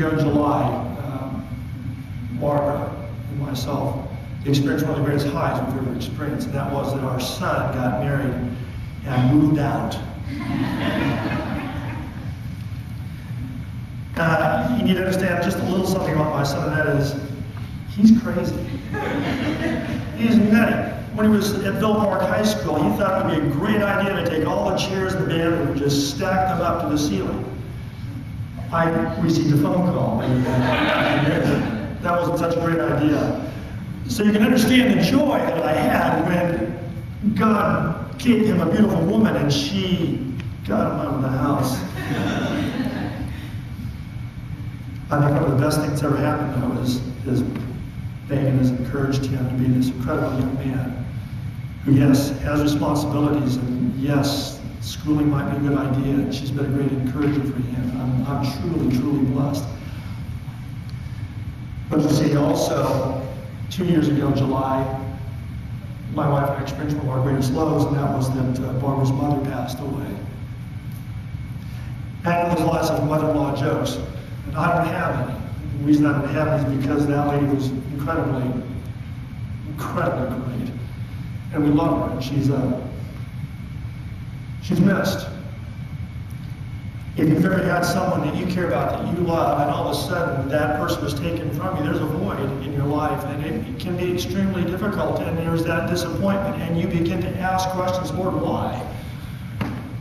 ago in July, Barbara and myself experienced one of the greatest highs we've ever experienced, and that was that our son got married and moved out. You need to understand just a little something about my son, and that is, he's crazy. He's nutty. When he was at Ville Park High School, he thought it would be a great idea to take all the chairs in the band and just stack them up to the ceiling. I received a phone call. That wasn't such a great idea. So you can understand the joy that I had when God gave him a beautiful woman and she got him out of the house. I think one of the best things that ever happened though is Megan has encouraged him to be this incredible young man who, yes, has responsibilities, and yes, schooling might be a good idea, and she's been a great encourager for him. I'm truly, truly blessed. But you see, also, 2 years ago in July, my wife and I experienced one of our greatest lows, and that was that Barbara's mother passed away. And it was lots of mother-in-law jokes, and I don't have any. The reason I don't have any is because that lady was incredibly, incredibly great. And we love her, and she's missed. If you've ever had someone that you care about, that you love, and all of a sudden that person was taken from you, there's a void in your life, and it can be extremely difficult, and there's that disappointment, and you begin to ask questions, Lord, why?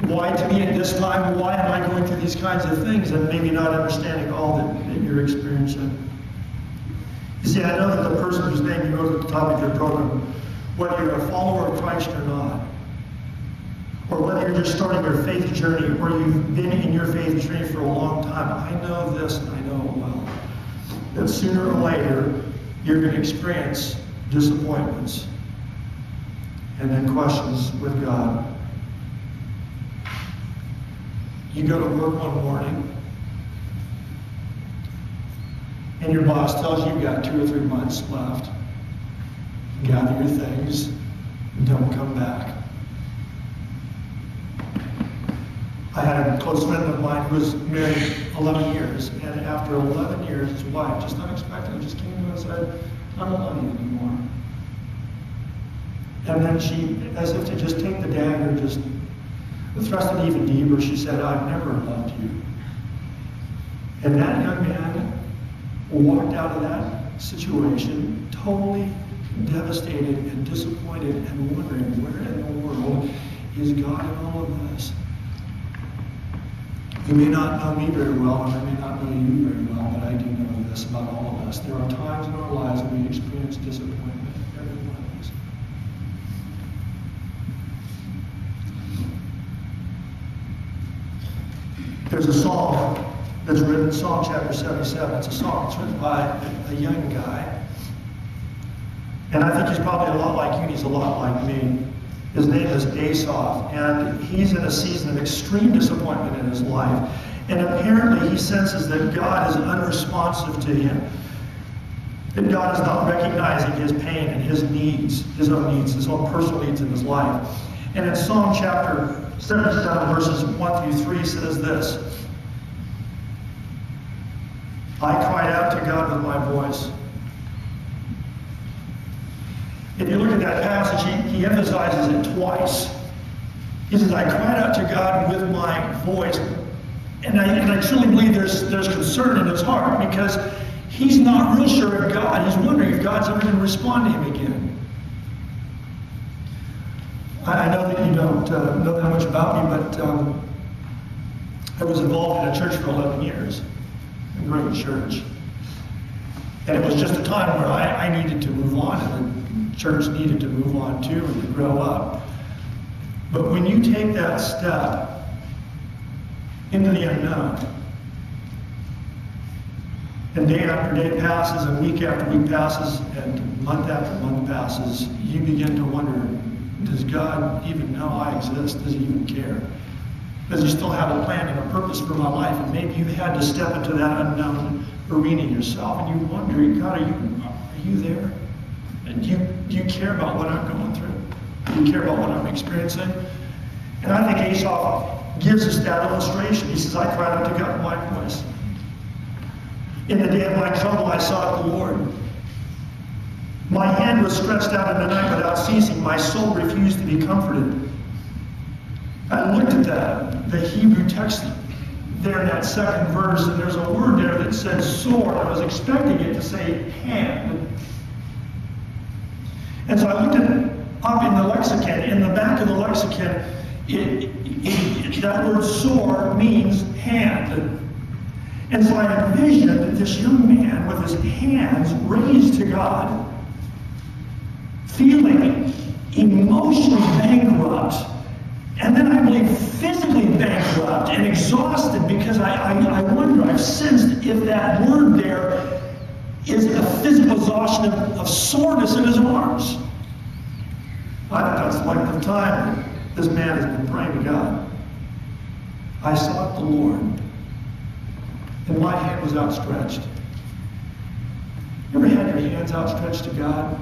Why to me at this time? Why am I going through these kinds of things, and maybe not understanding all that you're experiencing? You see, I know that the person whose name you wrote at the top of your program, whether you're a follower of Christ or not, or whether you're just starting your faith journey, or you've been in your faith journey for a long time, I know this, and I know it well, that sooner or later, you're going to experience disappointments and then questions with God. You go to work one morning, and your boss tells you you've got 2 or 3 months left. Gather your things, and don't come back. I had a close friend of mine who was married 11 years, and after 11 years, his wife just unexpectedly just came to him and said, I don't love you anymore. And then she, as if to just take the dagger, just thrust it even deeper, she said, I've never loved you. And that young man walked out of that situation totally devastated and disappointed and wondering, where in the world is God in all of this? You may not know me very well, and I may not know you very well, but I do know this about all of us. There are times in our lives when we experience disappointment. Every one of us. There's a song that's written, Psalm chapter 77. It's a song. It's written by a young guy. And I think he's probably a lot like you, and he's a lot like me. His name is Asaph, and he's in a season of extreme disappointment in his life. And apparently he senses that God is unresponsive to him. That God is not recognizing his pain and his needs, his own personal needs in his life. And in Psalm chapter 77, verses 1 through 3 says this, I cried out to God with my voice. If you look at that passage, he emphasizes it twice. He says, I cried out to God with my voice. And I truly believe there's concern in his heart, because he's not real sure of God. He's wondering if God's ever going to respond to him again. I know that you don't know that much about me, but I was involved in a church for 11 years, a great church. And it was just a time where I needed to move on, and the church needed to move on too, and to grow up. But when you take that step into the unknown, and day after day passes, and week after week passes, and month after month passes, you begin to wonder, does God even know I exist? Does he even care? Does he still have a plan and a purpose for my life? And maybe you've had to step into that unknown arena yourself, and you wonder, God, are you there? And do you care about what I'm going through? Do you care about what I'm experiencing? And I think Asaph gives us that illustration. He says, I cried out to God in my voice. In the day of my trouble, I sought the Lord. My hand was stretched out in the night without ceasing. My soul refused to be comforted. I looked at the Hebrew text there in that second verse, and there's a word there that said sword. I was expecting it to say hand. And so I looked it up in the lexicon. In the back of the lexicon, that word sword means hand. And so I envisioned this young man with his hands raised to God, feeling emotionally bankrupt, and then I believe physically bankrupt and exhausted, because I wonder, I've sensed if that word there is a physical exhaustion of soreness in his arms. I think that's like the time this man has been praying to God. I sought the Lord, and my hand was outstretched. You ever had your hands outstretched to God?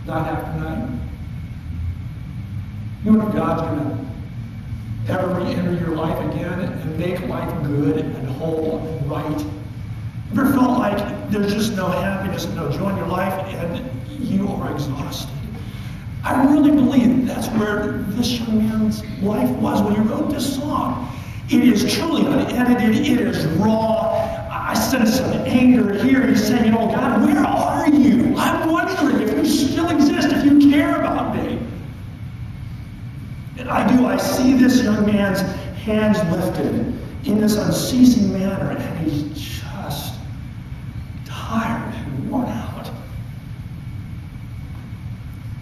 Night after night? You know if God's going to ever re-enter your life again and make life good and whole and right? Ever felt like there's just no happiness and no joy in your life and you are exhausted? I really believe that's where this young man's life was when he wrote this song. It is truly unedited. It is raw. I sense some anger here. He's saying, you know, God, where are you? I'm wondering if you still exist, if you care about me. And I do. I see this young man's hands lifted in this unceasing manner, and he's just tired and worn out.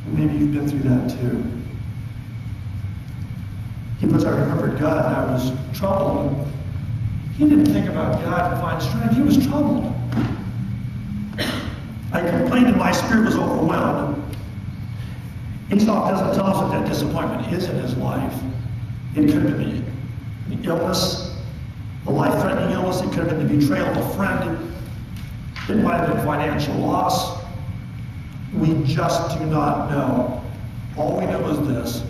Maybe you've been through that too. He puts, I remembered God, and I was troubled. He didn't think about God and find strength. He was troubled. I complained and my spirit was overwhelmed. Asaph doesn't tell us what that disappointment is in his life. It could have been an illness, a life-threatening illness. It could have been the betrayal of a friend. It might have been financial loss. We just do not know. All we know is this.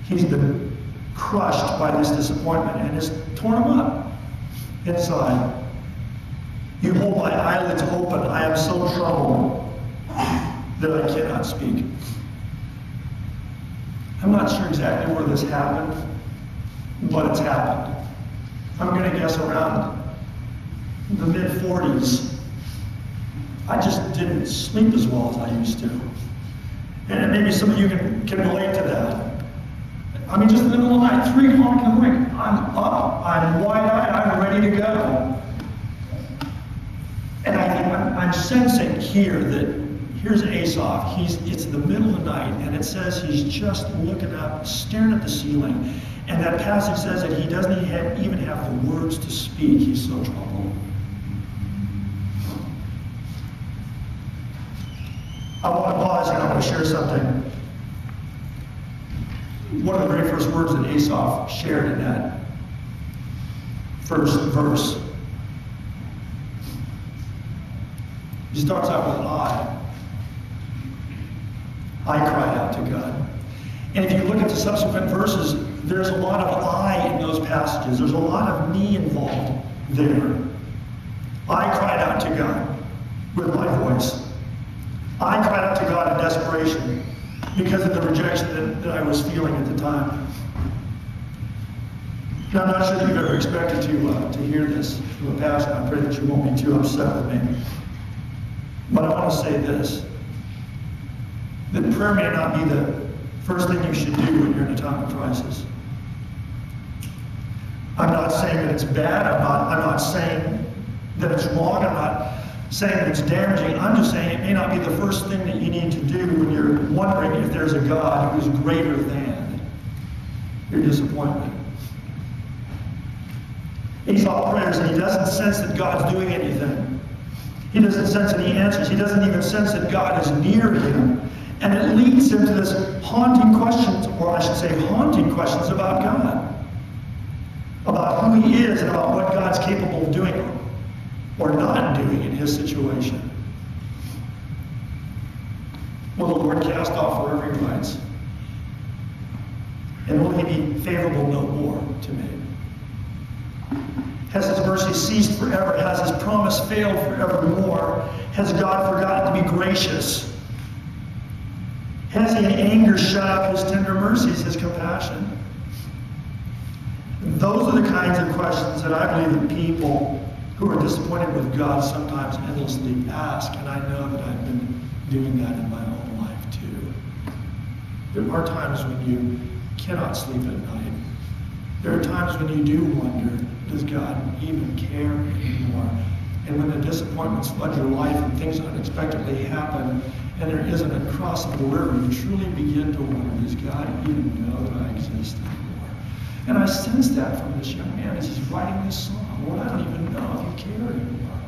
He's been crushed by this disappointment and it's torn him up inside. You hold my eyelids open. I am so troubled that I cannot speak. I'm not sure exactly where this happened, but it's happened. I'm going to guess around the mid-40s. I just didn't sleep as well as I used to. And maybe some of you can relate to that. I mean, just in the middle of the night, 3 o'clock in the morning, I'm up, I'm wide-eyed, I'm ready to go. And I'm sensing here that here's Asaph. It's the middle of the night, and it says he's just looking up, staring at the ceiling. And that passage says that he doesn't even have the words to speak. He's so troubled. I want to pause and I want to share something. One of the very first words that Asaph shared in that first verse. He starts out with I cried out to God. And if you look at the subsequent verses, there's a lot of I in those passages. There's a lot of me involved there. I cried out to God with my voice. I cried out to God in desperation because of the rejection that I was feeling at the time. Now, I'm not sure that you've ever expected to hear this from a pastor. I pray that you won't be too upset with me. But I want to say this, that prayer may not be the first thing you should do when you're in a time of crisis. I'm not saying that it's bad. I'm not saying that it's wrong. I'm not saying that it's damaging. I'm just saying it may not be the first thing that you need to do when you're wondering if there's a God who's greater than your disappointment. Asaph prays and he doesn't sense that God's doing anything. He doesn't sense any answers. He doesn't even sense that God is near him. And it leads him to this haunting questions, or I should say haunting questions about God. About who he is and about what God's capable of doing or not doing in his situation. Will the Lord cast off wherever he rides? And will he be favorable no more to me? Has his mercy ceased forever? Has his promise failed forevermore? Has God forgotten to be gracious? Has he in anger shut up his tender mercies, his compassion? Those are the kinds of questions that I believe that people who are disappointed with God sometimes endlessly ask, and I know that I've been doing that in my own life too. There are times when you cannot sleep at night. There are times when you do wonder, does God even care anymore? And when the disappointments flood your life and things unexpectedly happen, and there isn't a cross of the river, you truly begin to wonder, does God even know that I exist anymore? And I sense that from this young man as he's writing this song. Lord, I don't even know if you care anymore.